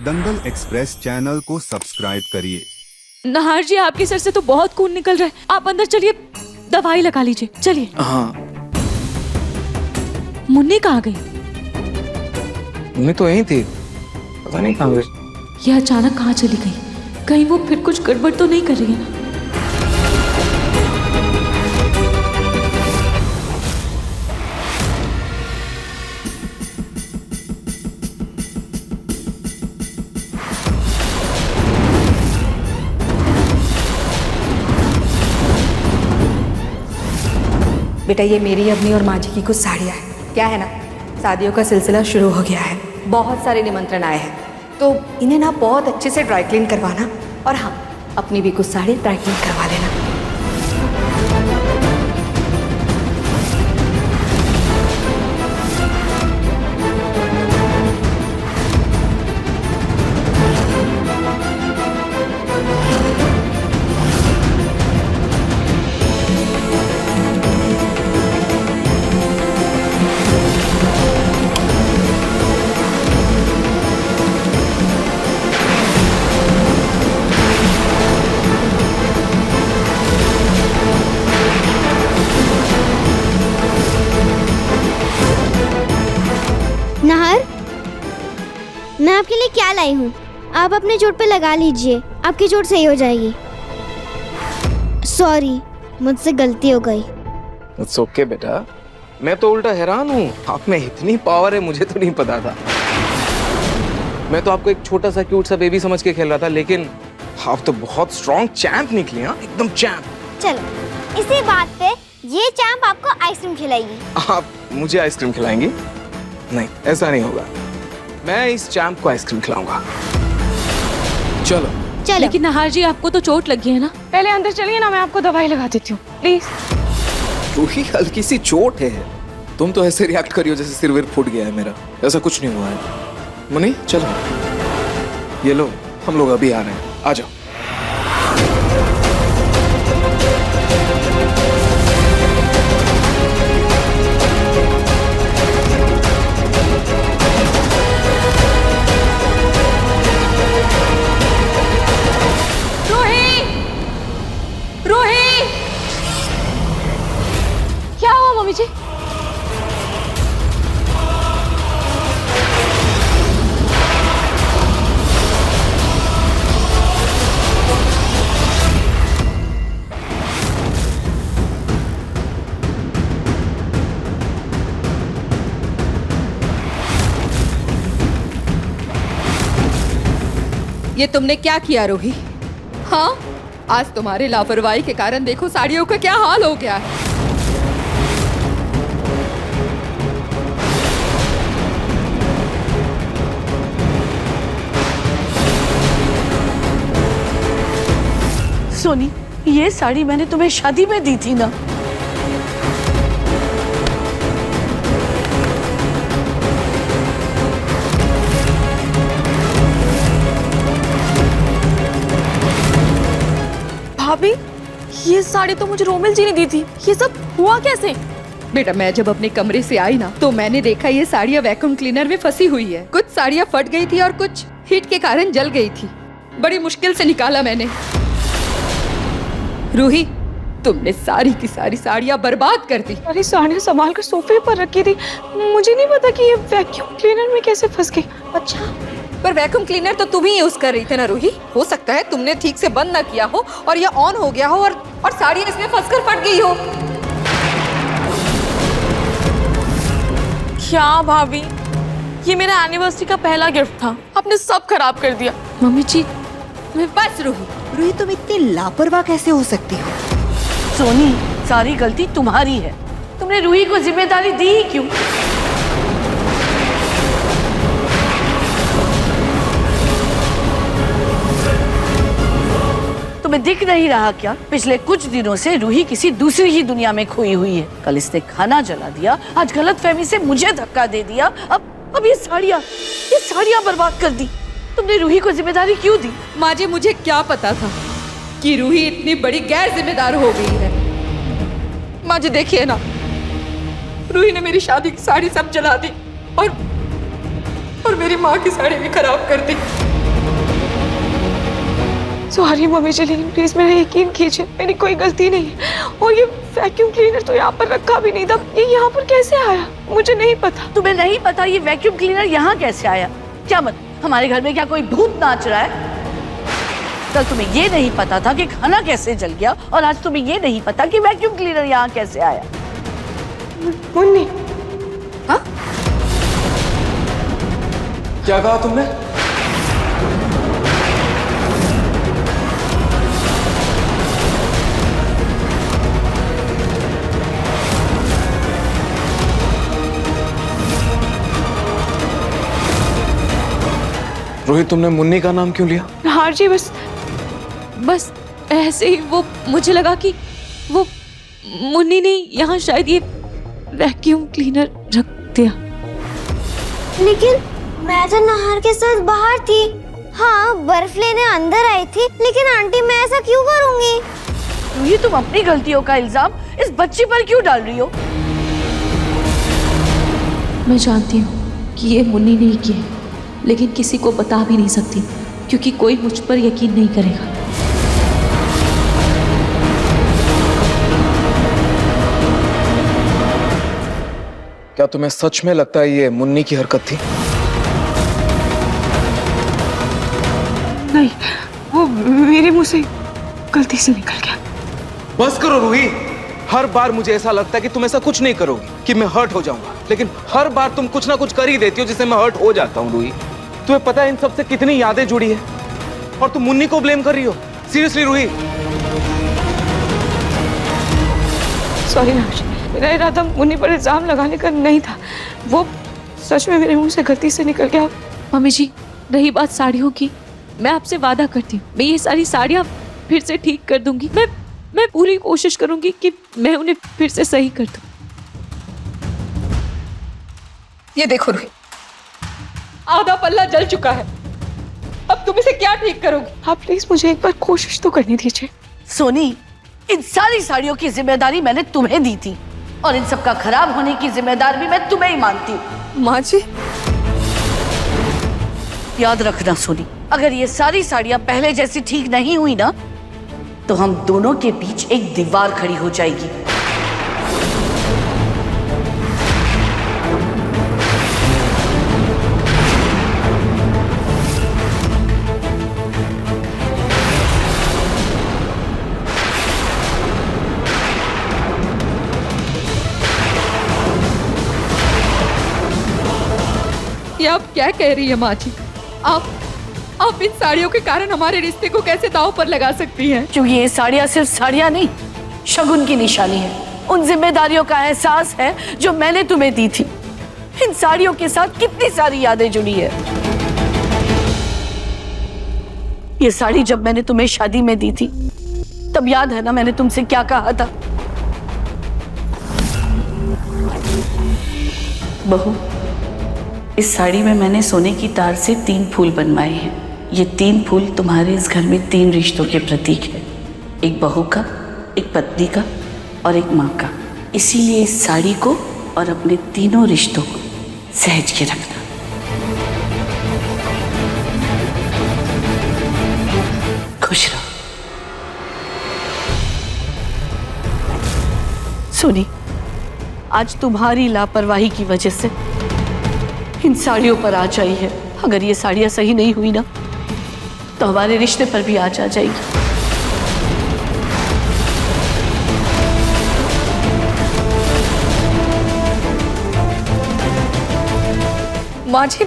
दंगल express channel को subscribe करिए। नहार जी, आपके सर से तो बहुत खून निकल रहा है, आप अंदर चलिए, दवाई लगा लीजिए, चलिए। हाँ, मुन्नी कहाँ गई? मुन्नी तो यहीं थी, पता नहीं कहाँ गई। यह अचानक कहाँ चली गई? कहीं वो फिर कुछ गड़बड़ तो नहीं कर रही है ना? बेटा, ये मेरी अपनी और माँ जी की कुछ साड़ियाँ हैं। क्या है ना, शादियों का सिलसिला शुरू हो गया है, बहुत सारे निमंत्रण आए हैं, तो इन्हें ना बहुत अच्छे से ड्राई क्लीन करवाना, और हाँ, अपनी भी कुछ साड़ी ड्राई क्लीन करवा लेना। नहर, मैं आपके लिए क्या लाई हूँ, आप अपने चोट पे लगा लीजिए, आपकी चोट सही हो जाएगी। सॉरी, मुझसे गलती हो गई। इट्स ओके बेटा, मैं तो उल्टा हैरान हूँ, आप में इतनी पावर है, मुझे तो नहीं पता था। मैं तो आपको एक छोटा सा क्यूट सा बेबी समझ के खेल रहा था, लेकिन आप तो बहुत स्ट्रॉन्ग चैंप निकली। हाँ, एकदम चैंप। चलो, इसी बात पे ये चैंप आपको आइसक्रीम खिलाएगी। आप मुझे आइसक्रीम खिलाएंगी? नहीं, ऐसा नहीं होगा, मैं इस चैंप को आइसक्रीम खिलाऊंगा। चलो चलो। लेकिन नहार जी, आपको तो चोट लगी है ना? पहले अंदर चलिए ना, मैं आपको दवाई लगा देती हूँ, प्लीज। रूही, हल्की सी चोट है, तुम तो ऐसे रिएक्ट करियो जैसे सिर विर फूट गया है मेरा। ऐसा कुछ नहीं हुआ है। मुन्नी, चलो, ये लो, हम लोग अभी आ रहे हैं, आ जाओ। क्या हुआ मम्मी जी? ये तुमने क्या किया रोही? हाँ, आज तुम्हारे लापरवाही के कारण देखो साड़ियों का क्या हाल हो गया है। सोनी, ये साड़ी मैंने तुम्हें शादी में दी थी ना? भाभी, ये साड़ी तो मुझे रोमिल जी ने दी थी, ये सब हुआ कैसे? बेटा, मैं जब अपने कमरे से आई ना, तो मैंने देखा ये साड़ियाँ वैक्यूम क्लीनर में फंसी हुई है। कुछ साड़ियाँ फट गई थी और कुछ हीट के कारण जल गई थी। बड़ी मुश्किल से निकाला मैंने। रूही, तुमने सारी की सारी साड़ियाँ बर्बाद कर दी। सारी साड़ियाँ संभाल कर सोफे पर रखी थी, मुझे नहीं पता कि ये वैक्यूम क्लीनर में कैसे फंस गई। अच्छा, पर वैक्यूम क्लीनर तो तुम ही यूज कर रही थी ना रूही? हो सकता है तुमने ठीक से बंद ना किया हो और ये ऑन हो गया हो और साड़ी इसमें फंसकर फट गई हो। क्या भाभी, ये मेरा एनिवर्सरी का पहला गिफ्ट था, आपने सब खराब कर दिया। मम्मी जी, बस रूही, रूही, तुम इतनी लापरवाह कैसे हो सकती हो? सोनी, सारी गलती तुम्हारी है, तुमने रूही को जिम्मेदारी दी ही क्यों? तुम्हें दिख नहीं रहा क्या? पिछले कुछ दिनों से रूही किसी दूसरी ही दुनिया में खोई हुई है। कल इसने खाना जला दिया, आज गलतफहमी से मुझे धक्का दे दिया, अब ये साड़ियाँ बर्बाद कर दी। तुमने रूही को जिम्मेदारी क्यों दी? माँ जी, मुझे क्या पता था कि रूही इतनी बड़ी गैर जिम्मेदार हो गई है। माँ जी देखिए ना, रूही ने मेरी शादी की साड़ी सब जला दी और मेरी माँ की साड़ी भी खराब कर दी। सॉरी मम्मी जी, लेकिन प्लीज मेरा यकीन कीजिए, मेरी कोई गलती नहीं है। और ये वैक्यूम क्लीनर तो यहाँ पर रखा भी नहीं था, ये यहाँ पर कैसे आया मुझे नहीं पता। तुम्हें नहीं पता ये वैक्यूम क्लीनर यहाँ कैसे आया? क्या मत हमारे घर में क्या कोई भूत नाच रहा है? कल तुम्हें ये नहीं पता था कि खाना कैसे जल गया, और आज तुम्हें ये नहीं पता कि वैक्यूम क्लीनर यहाँ कैसे आया। मुन्नी, हाँ? क्या कहा तुमने? रोहित, तुमने मुन्नी का नाम क्यों लिया? हाँ जी, बस ऐसे ही वो मुझे लगा कि वो मुन्नी ने यहाँ शायद ये वैक्यूम क्लीनर रख दिया। लेकिन मैं तो नहार के साथ बाहर थी। हाँ, बर्फ लेने अंदर आई थी, लेकिन आंटी मैं ऐसा क्यों करूँगी? ये तुम अपनी गलतियों का इल्जाम इस बच्ची पर क्यों डाल रही हो? मैं जानती हूँ कि ये मुन्नी ने ही किया है, लेकिन किसी को बता भी नहीं सकती क्योंकि कोई मुझ पर यकीन नहीं करेगा। क्या तुम्हें सच में लगता है ये मुन्नी की हरकत थी? नहीं, वो मेरे मुंह से गलती से निकल गया। बस करो रूही, हर बार मुझे ऐसा लगता है कि तुम ऐसा कुछ नहीं करोगी कि मैं हर्ट हो जाऊंगा, लेकिन हर बार तुम कुछ ना कुछ कर ही देती हो जिससे मैं हर्ट हो जाता हूँ। रूही, तुम्हें पता है इन सब से कितनी यादें जुड़ी है, और तुम मुन्नी को ब्लेम कर रही हो? सीरियसली रूही? सॉरी राज, मेरा इरादा मुन्नी पर इल्जाम लगाने का नहीं था, वो सच में मेरे मुंह से गलती से निकल गया। मम्मी जी, रही बात साड़ियों की, मैं आपसे वादा करती हूँ मैं ये सारी साड़ियाँ फिर से ठीक कर दूंगी। मैं पूरी कोशिश करूंगी कि मैं उन्हें फिर से सही कर दूं। ये देखो रूही, आधा पल्ला जल चुका है, अब तुम इसे क्या ठीक करोगी? आप प्लीज मुझे एक बार कोशिश तो करने दीजिए। सोनी, इन सारी साड़ियों की जिम्मेदारी मैंने तुम्हें दी थी, और इन सब का खराब होने की जिम्मेदारी भी मैं तुम्हें ही मानती हूँ। माँ जी, याद रखना सोनी, अगर ये सारी साड़ियाँ पहले जैसी ठीक नहीं हुई ना, तो हम दोनों के बीच एक दीवार खड़ी हो जाएगी। ये आप क्या कह रही है माँ जी? आप इन साड़ियों के कारण हमारे रिश्ते को कैसे दांव पर लगा सकती हैं? क्योंकि ये साड़ियाँ सिर्फ साड़ियाँ नहीं, शगुन की निशानी है, उन जिम्मेदारियों का एहसास है जो मैंने तुम्हें दी थी। इन साड़ियों के साथ कितनी सारी यादें जुड़ी है। ये साड़ी जब मैंने तुम्हें शादी में दी थी, तब याद है ना मैंने तुमसे क्या कहा था? बहू, इस साड़ी में मैंने सोने की तार से 3 फूल बनवाए हैं। ये 3 फूल तुम्हारे इस घर में 3 रिश्तों के प्रतीक है, एक बहू का, एक पत्नी का और एक माँ का। इसीलिए इस साड़ी को और अपने तीनों रिश्तों को सहज के रखना। खुश रहो। सोनी, आज तुम्हारी लापरवाही की वजह से इन साड़ियों पर आँच आई है। अगर ये साड़ियाँ सही नहीं हुई ना, तो हमारे रिश्ते पर भी आँच आ जाएगी। माँ जी,